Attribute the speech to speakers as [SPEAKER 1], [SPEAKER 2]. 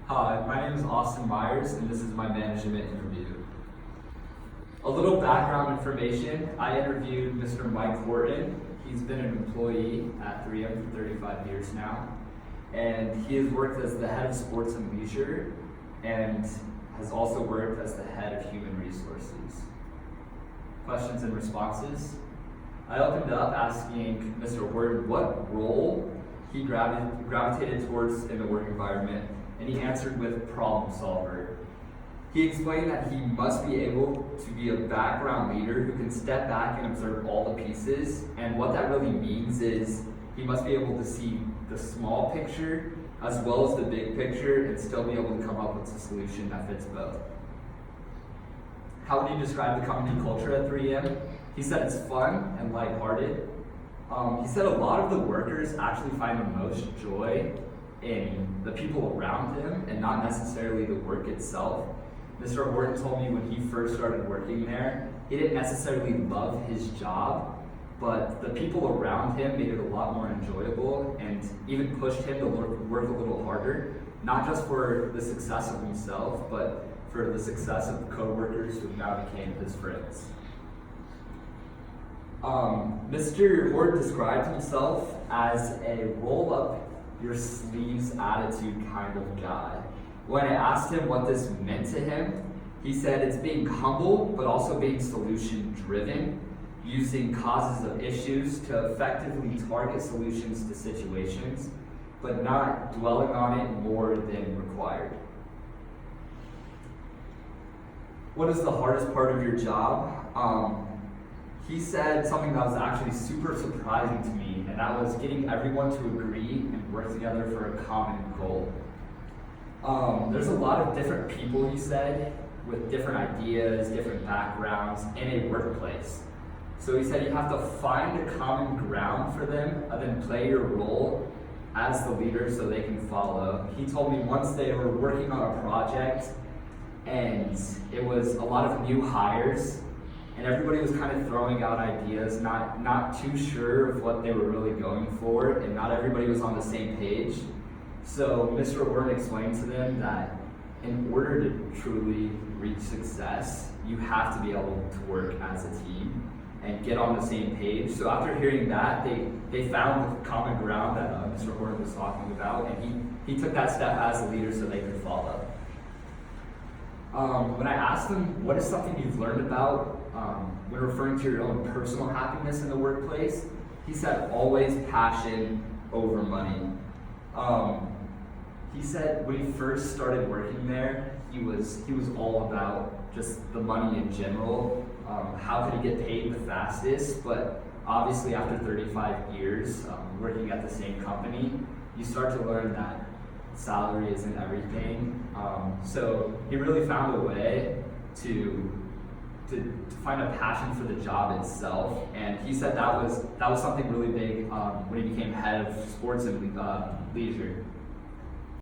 [SPEAKER 1] Hi, my name is Austin Myers, and this is my management interview. A little background information. I interviewed Mr. Mike Horton. He's been an employee at 3M for 35 years now, and he has worked as the head of sports and leisure, and has also worked as the head of human resources. Questions and responses? I opened up asking Mr. Horton what role he gravitated towards in the work environment, and he answered with problem solver. He explained that he must be able to be a background leader who can step back and observe all the pieces, and what that really means is he must be able to see the small picture as well as the big picture and still be able to come up with a solution that fits both. How would you describe the company culture at 3M? He said it's fun and lighthearted. He said a lot of the workers actually find the most joy in the people around him and not necessarily the work itself. Mr. Horton told me when he first started working there, he didn't necessarily love his job, but the people around him made it a lot more enjoyable and even pushed him to work a little harder, not just for the success of himself, but for the success of co-workers who now became his friends. Mr. Horton described himself as a roll-up-your-sleeves attitude kind of guy. When I asked him what this meant to him, he said it's being humble, but also being solution-driven, using causes of issues to effectively target solutions to situations, but not dwelling on it more than required. What is the hardest part of your job? He said something that was actually super surprising to me, and that was getting everyone to agree and work together for a common goal. There's a lot of different people, he said, with different ideas, different backgrounds in a workplace. So he said you have to find a common ground for them and then play your role as the leader so they can follow. He told me once they were working on a project and it was a lot of new hires, and everybody was kind of throwing out ideas, not too sure of what they were really going for, and not everybody was on the same page. So Mr. Horton explained to them that in order to truly reach success, you have to be able to work as a team and get on the same page. So after hearing that, they found the common ground that Mr. Horton was talking about, and he took that step as a leader so they could follow. When I asked him, what is something you've learned about when referring to your own personal happiness in the workplace, he said always passion over money. He said when he first started working there, he was all about just the money in general. How could he get paid the fastest? But obviously after 35 years working at the same company, you start to learn that salary isn't everything. So he really found a way to find a passion for the job itself, and he said that was something really big when he became head of sports and leisure.